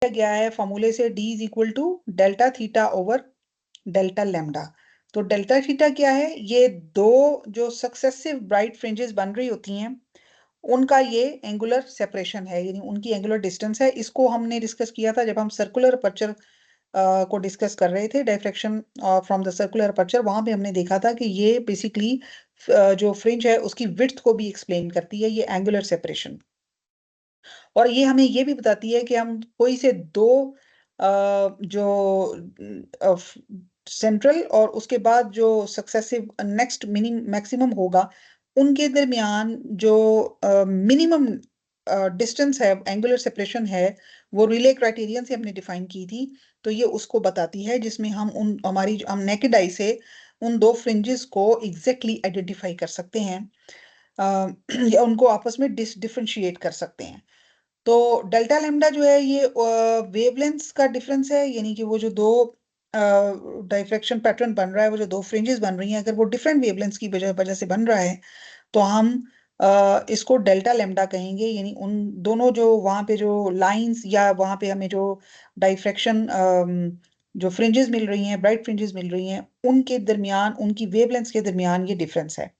गया है फॉर्मूले से d is equal to delta theta over delta lambda. तो डेल्टा थीटा क्या है? ये दो जो सक्सेसिव ब्राइट फ्रिंजेस बन रही होती हैं उनका ये एंगुलर सेपरेशन है, यानी उनकी एंगुलर डिस्टेंस है। इसको हमने डिस्कस किया था जब हम सर्कुलर अपर्चर को डिस्कस कर रहे थे, diffraction from the circular aperture. वहां पे हमने देखा था कि ये बेसिकली जो फ्रिंज है उसकी विड्थ को भी एक्सप्लेन करती है, ये एंगुलर सेपरेशन। और ये हमें ये भी बताती है कि हम कोई से दो जो सेंट्रल और उसके बाद जो सक्सेसिव नेक्स्ट मैक्सिमम होगा उनके दरमियान जो मिनिमम डिस्टेंस है, एंगुलर सेपरेशन है, वो रिले क्राइटेरियन से हमने डिफाइन की थी। तो ये उसको बताती है जिसमें हम हम नेकेड आई से उन दो फ्रिंजेस को एग्जैक्टली आइडेंटिफाई कर सकते हैं, या उनको आपस में डिफरेंशिएट कर सकते हैं। तो डेल्टा लैम्डा जो है ये वेवलेंथ्स का डिफरेंस है, यानी कि वो जो दो डाइफ्रैक्शन पैटर्न बन रहा है, वो जो दो फ्रिंजेस बन रही हैं, अगर वो डिफरेंट वेवलेंथ्स की वजह वजह से बन रहा है तो हम इसको डेल्टा लैम्डा कहेंगे। यानी उन दोनों जो वहां पे जो लाइंस या वहां पे हमें जो डाइफ्रैक्शन जो फ्रिंजेस मिल रही हैं, ब्राइट फ्रिंजेस मिल रही हैं, उनके दरमियान, उनकी वेवलेंथ्स के दरमियान ये डिफरेंस है।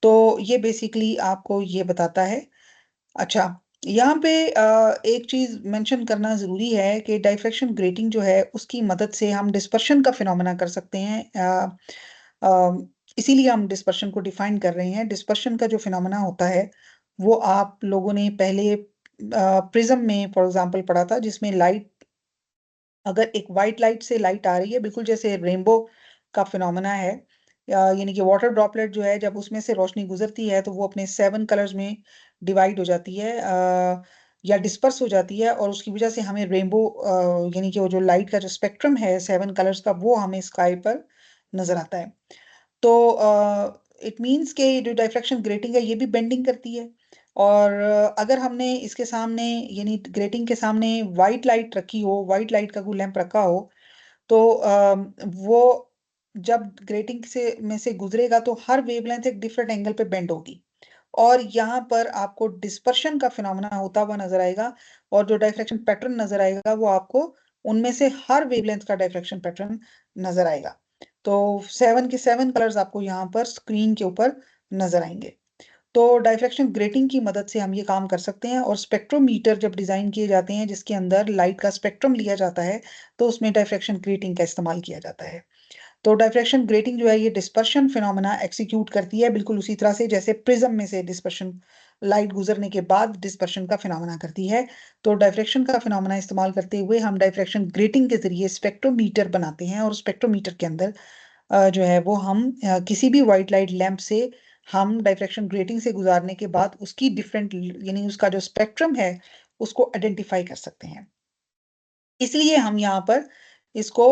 तो ये बेसिकली आपको ये बताता है। अच्छा, यहाँ पे एक चीज मेंशन करना जरूरी है कि डाइफ्रैक्शन ग्रेटिंग जो है उसकी मदद से हम डिस्पर्शन का फिनोमेना कर सकते हैं। इसीलिए हम डिस्पर्शन को डिफाइन कर रहे हैं। डिस्पर्शन का जो फिनोमेना होता है वो आप लोगों ने पहले प्रिज्म में फॉर एग्जांपल पढ़ा था, जिसमें लाइट, अगर एक वाइट लाइट से लाइट आ रही है, बिल्कुल जैसे रेनबो का फिनोमेना है, यानी कि वाटर ड्रॉपलेट जो है जब उसमें से रोशनी गुजरती है तो वो अपने 7 कलर्स में डिवाइड हो जाती है, या डिस्पर्स हो जाती है, और उसकी वजह से हमें रेनबो, यानी कि वो जो लाइट का जो स्पेक्ट्रम है 7 कलर्स का, वो हमें स्काई पर नजर आता है। तो इट मीन्स के जो डाइफ्रैक्शन ग्रेटिंग है ये भी बेंडिंग करती है। और अगर हमने इसके सामने, यानी ग्रेटिंग के सामने वाइट लाइट रखी हो, वाइट लाइट का कोई लैंप रखा हो, तो वो जब ग्रेटिंग से में से गुजरेगा तो हर वेवलेंथ एक डिफरेंट एंगल पे बेंड होगी, और यहाँ पर आपको डिस्पर्शन का फिनोमेना होता हुआ नजर आएगा। और जो डाइफ्रैक्शन पैटर्न नजर आएगा वो आपको उनमें से हर वेवलेंथ का डाइफ्रैक्शन पैटर्न नजर आएगा। तो 7 के 7 कलर्स आपको यहाँ पर स्क्रीन के ऊपर नजर आएंगे। तो डाइफ्रैक्शन ग्रेटिंग की मदद से हम ये काम कर सकते हैं। और स्पेक्ट्रोमीटर जब डिजाइन किए जाते हैं जिसके अंदर लाइट का स्पेक्ट्रम लिया जाता है, तो उसमें डाइफ्रैक्शन ग्रेटिंग का इस्तेमाल किया जाता है। तो डाइफ्रैक्शन ग्रेटिंग जो है ये डिस्पर्शन फिनोमेना एक्सिक्यूट करती है, बिल्कुल उसी तरह से जैसे प्रिज्म में से डिस्पर्शन, लाइट गुजरने के बाद डिस्पर्शन का फिनोमेना करती है। तो डाइफ्रैक्शन का फिनोमेना इस्तेमाल करते हुए हम डाइफ्रैक्शन ग्रेटिंग के जरिए स्पेक्ट्रोमीटर बनाते हैं, और स्पेक्ट्रोमीटर के अंदर जो है वो हम किसी भी व्हाइट लाइट लैंप से हम डाइफ्रैक्शन ग्रेटिंग से गुजारने के बाद उसकी डिफरेंट, यानी उसका जो स्पेक्ट्रम है उसको आइडेंटिफाई कर सकते हैं। इसलिए हम यहाँ पर इसको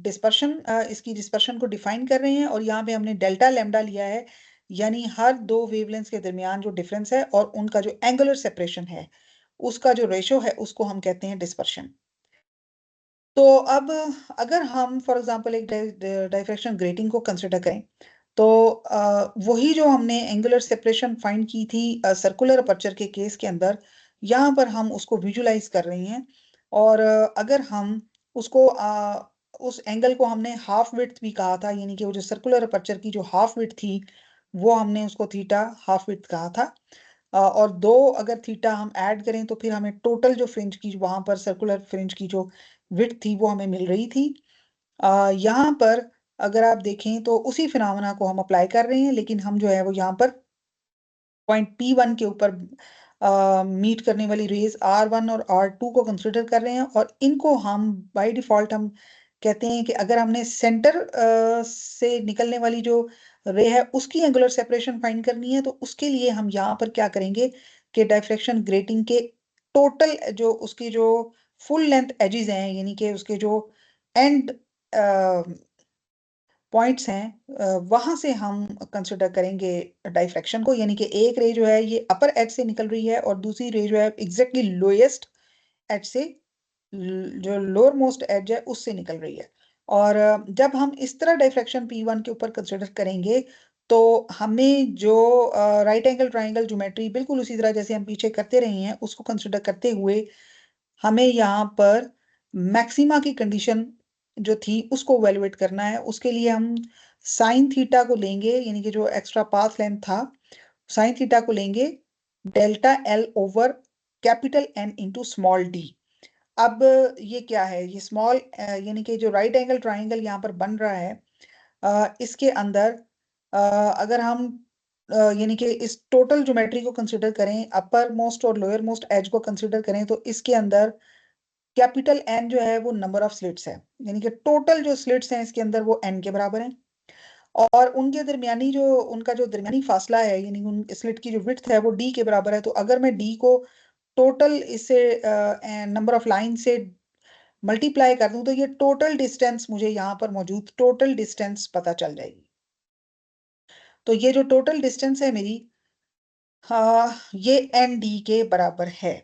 डिस्पर्शन, इसकी डिस्पर्शन को डिफाइन कर रहे हैं, और यहाँ पे हमने डेल्टा लैम्डा लिया है, यानी हर दो वेवलेंथ्स के दरमियान जो डिफरेंस है और उनका जो एंगुलर सेपरेशन है उसका जो रेशो है उसको हम कहते हैं डिस्पर्शन। तो अब अगर हम फॉर एग्जांपल एक डाइफ्रैक्शन ग्रेटिंग को कंसिडर करें, तो वही जो हमने एंगुलर सेपरेशन फाइंड की थी सर्कुलर अपर्चर के केस के अंदर, यहाँ पर हम उसको विजुलाइज कर रहे हैं। और अगर हम उसको उस एंगल को हमने हाफ विड्थ भी कहा था, यानी कि वो जो सर्कुलर अपर्चर की जो हाफ विड्थ थी वो हमने उसको थीटा हाफ विड्थ कहा था। और दो अगर थीटा हम ऐड करें तो फिर हमें टोटल जो फ्रिंज की वहां पर सर्कुलर फ्रिंज की जो विड्थ थी वो हमें मिल रही थी। यहाँ पर अगर आप देखें तो उसी फिनोमेना को हम अप्लाई कर रहे हैं, लेकिन हम जो है वो यहाँ पर पॉइंट P1 के ऊपर मीट करने वाली रेज R1 और R2 को कंसिडर कर रहे हैं, और इनको हम बाय डिफॉल्ट हम कहते हैं कि अगर हमने सेंटर से निकलने वाली जो रे है उसकी एंगुलर सेपरेशन फाइंड करनी है, तो उसके लिए हम यहाँ पर क्या करेंगे कि डाइफ्रैक्शन ग्रेटिंग के टोटल जो उसकी जो फुल लेंथ एजेस हैं, यानी कि उसके जो एंड पॉइंट्स हैं, वहां से हम कंसिडर करेंगे डाइफ्रैक्शन को। यानी कि एक रे जो है ये अपर एज से निकल रही है और दूसरी रे जो है एग्जैक्टली लोएस्ट एज से, जो लोअर मोस्ट एज है उससे निकल रही है। और जब हम इस तरह डाइफ्रैक्शन P1 के ऊपर कंसिडर करेंगे तो हमें जो राइट एंगल ट्राइंगल ज्योमेट्री बिल्कुल उसी तरह जैसे हम पीछे करते रहे हैं उसको कंसिडर करते हुए हमें यहाँ पर मैक्सिमा की कंडीशन जो थी उसको वैल्यूएट करना है। उसके लिए हम साइन थीटा को लेंगे, यानी कि जो एक्स्ट्रा पाथ लेंथ था, साइन थीटा को लेंगे delta L over capital N into small D. अब ये क्या है, ये स्मॉल यानी कि जो राइट एंगल ट्राइंगल यहाँ पर बन रहा है, इसके अंदर अगर हम यानी कि इस टोटल ज्योमेट्री को कंसिडर करें, अपर मोस्ट और लोअर मोस्ट एज को कंसिडर करें, तो इसके अंदर कैपिटल एन जो है वो नंबर ऑफ स्लिट्स है, यानी कि टोटल जो स्लिट्स हैं इसके अंदर वो एन के बराबर हैं। और उनके दरमियानी जो उनका जो दरमियानी फासला है, यानी उन स्लिट की जो विड्थ है वो डी के बराबर है। तो अगर मैं डी को टोटल इससे नंबर ऑफ लाइन से मल्टीप्लाई कर दूं, तो ये टोटल डिस्टेंस मुझे यहाँ पर मौजूद टोटल डिस्टेंस पता चल जाएगी। तो ये जो टोटल डिस्टेंस है मेरी, ये एन डी के बराबर है।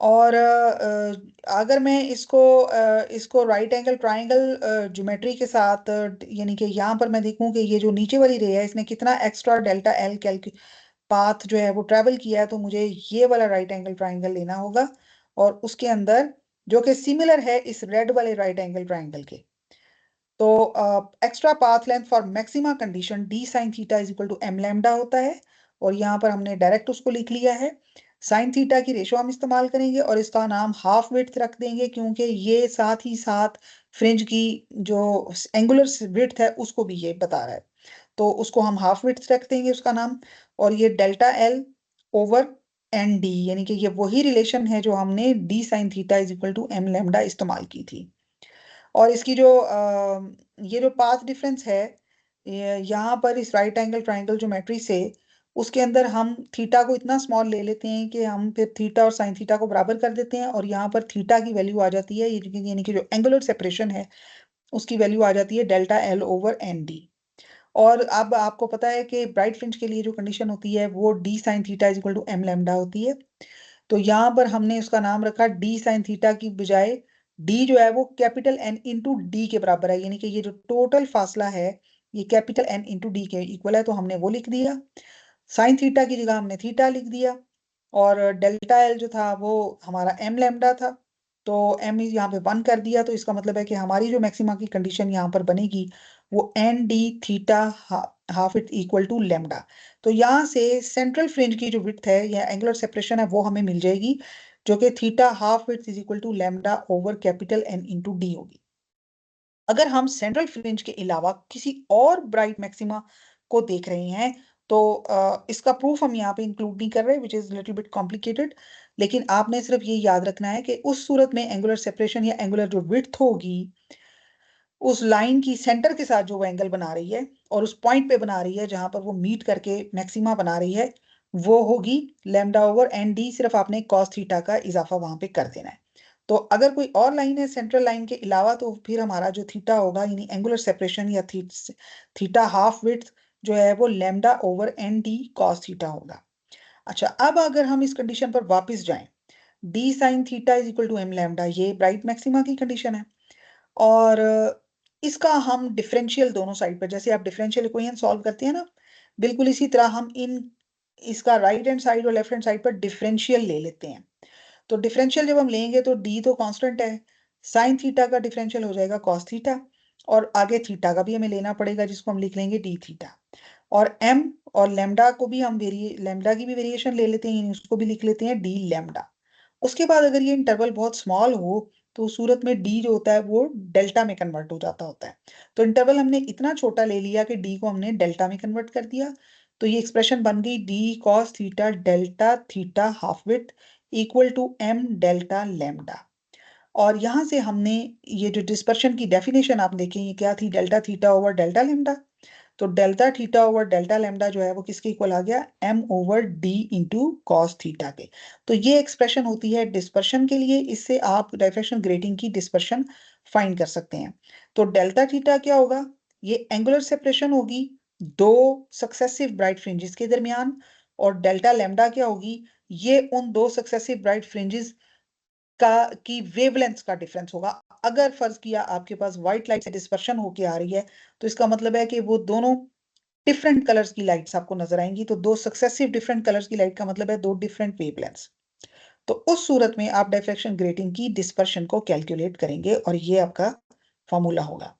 और अगर मैं इसको राइट एंगल ट्राइंगल ज्योमेट्री के साथ यानी कि यहाँ पर मैं देखूं कि ये जो नीचे वाली रे है इसने कितना एक्स्ट्रा डेल्टा एल पाथ जो है वो ट्रेवल किया है, तो मुझे ये वाला राइट एंगल ट्राइंगल लेना होगा और उसके अंदर जो कि सिमिलर है इस रेड वाले राइट एंगल ट्राइंगल के। तो extra path length for maxima condition D sine theta is equal to M lambda होता है, और यहाँ पर हमने डायरेक्ट उसको लिख लिया है। साइन थीटा की रेशो हम इस्तेमाल करेंगे और इसका नाम हाफ विड्थ रख देंगे, क्योंकि ये साथ ही साथ फ्रिंज की जो एंगुलर विड्थ है उसको भी ये बता रहा है, तो उसको हम हाफ विड्थ रख देंगे उसका नाम। और ये delta L over N D, यानी कि ये वही रिलेशन है जो हमने D sine theta is equal to M lambda इस्तेमाल की थी। और इसकी जो ये जो पाथ डिफरेंस है, यहाँ पर इस राइट एंगल ट्राइंगल ज्योमेट्री से उसके अंदर हम थीटा को इतना स्मॉल ले लेते हैं कि हम फिर थीटा और साइन थीटा को बराबर कर देते हैं, और यहाँ पर थीटा की वैल्यू आ जाती है, यानी कि जो एंगुलर सेपरेशन है उसकी वैल्यू आ जाती है delta L over N D. और अब आपको पता है कि ब्राइट फ्रिंज के लिए जो कंडीशन होती है वो D sine theta is equal to M lambda होती है। तो यहाँ पर हमने उसका नाम रखा डी साइन थीटा की बजाय, डी जो है वो कैपिटल एन इंटू डी के बराबर है, यानी कि ये जो टोटल फासला है ये कैपिटल एन इंटू डी के इक्वल है, तो हमने वो लिख दिया। साइन थीटा की जगह हमने थीटा लिख दिया, और डेल्टा एल जो था वो हमारा एम लैम्डा था, तो एम यहाँ पे 1 कर दिया, तो इसका मतलब है कि हमारी जो मैक्सिमा की कंडीशन यहाँ पर बनेगी वो N D theta half it equal to lambda. तो यहाँ से सेंट्रल फ्रिंज की जो विड्थ है या एंगुलर सेपरेशन है वो हमें मिल जाएगी, जो कि theta half width is equal to lambda over capital N into D होगी। अगर हम सेंट्रल फ्रिंज के अलावा किसी और ब्राइट मैक्सिमा को देख रहे हैं, तो इसका प्रूफ हम यहाँ पे इंक्लूड नहीं कर रहे, which is little bit complicated. लेकिन आपने सिर्फ ये याद रखना है कि उस सूरत में एंगुलर सेपरेशन या एंगुलर जो विड्थ होगी उस लाइन की सेंटर के साथ जो वो एंगल बना रही है और उस पॉइंट पे बना रही है जहां पर वो मीट करके मैक्सिमा बना रही है, वो होगी लैम्डा ओवर एन डी। सिर्फ आपने कॉस थीटा का इजाफा वहां पे कर देना है। तो अगर कोई और लाइन है सेंट्रल लाइन के अलावा, तो फिर हमारा जो थीटा होगा यानी एंगुलर सेपरेशन या थीटा हाफ विड्थ जो है वो lambda over N D cos theta होगा। अच्छा, अब अगर हम इस कंडीशन पर वापस जाएं, D sine theta is equal to M lambda, ये ब्राइट मैक्सिमा की कंडीशन है। और इसका हम डिफरेंशियल दोनों साइड पर, जैसे आप डिफरेंशियल इक्वेशन सॉल्व करते हैं ना, बिल्कुल इसी तरह हम इन इसका राइट हैंड साइड और लेफ्ट हैंड साइड पर डिफरेंशियल ले लेते हैं। तो डिफरेंशियल जब हम लेंगे तो डी तो कांस्टेंट है, साइन थीटा का डिफरेंशियल हो जाएगा कॉस थीटा, और आगे थीटा का भी हमें लेना पड़ेगा जिसको हम लिख लेंगे डी थीटा। और एम और लेमडा को भी हम लेमडा की भी वेरिएशन ले लेते हैं, यानी उसको भी लिख लेते हैं डी लेमडा। उसके बाद अगर ये इंटरवल बहुत स्मॉल हो तो उस सूरत में डी जो होता है वो डेल्टा में कन्वर्ट हो जाता होता है। तो इंटरवल हमने इतना छोटा ले लिया कि डी को हमने डेल्टा में कन्वर्ट कर दिया, तो ये एक्सप्रेशन बन गई D cos theta delta theta half width equal to M delta lambda. और यहां से हमने ये जो डिस्पर्शन की डेफिनेशन आप देखें ये क्या थी, delta theta over delta lambda. तो delta theta over delta lambda जो है वो किसके इक्वल आ गया, M over D into cos theta के। तो ये एक्सप्रेशन होती है डिस्पर्शन के लिए, इससे आप डायफ्रैक्शन ग्रेटिंग की डिस्पर्शन फाइंड कर सकते हैं। तो डेल्टा थीटा क्या होगा, ये एंगुलर सेपरेशन होगी दो सक्सेसिव ब्राइट फ्रिंजेस के दरमियान, और डेल्टा लेमडा क्या होगी, ये उन दो सक्सेसिव ब्राइट फ्रिंजेस का की वेवलेंथ का डिफरेंस होगा। अगर फर्ज किया आपके पास व्हाइट लाइट से डिस्पर्शन होके आ रही है, तो इसका मतलब है कि वो दोनों डिफरेंट कलर्स की लाइट्स आपको नजर आएंगी। तो दो सक्सेसिव डिफरेंट कलर्स की लाइट का मतलब है दो डिफरेंट वेवलेंथ्स। तो उस सूरत में आप डिफ्रैक्शन ग्रेटिंग की डिस्पर्शन को कैलकुलेट करेंगे और ये आपका फ़ॉर्मूला होगा।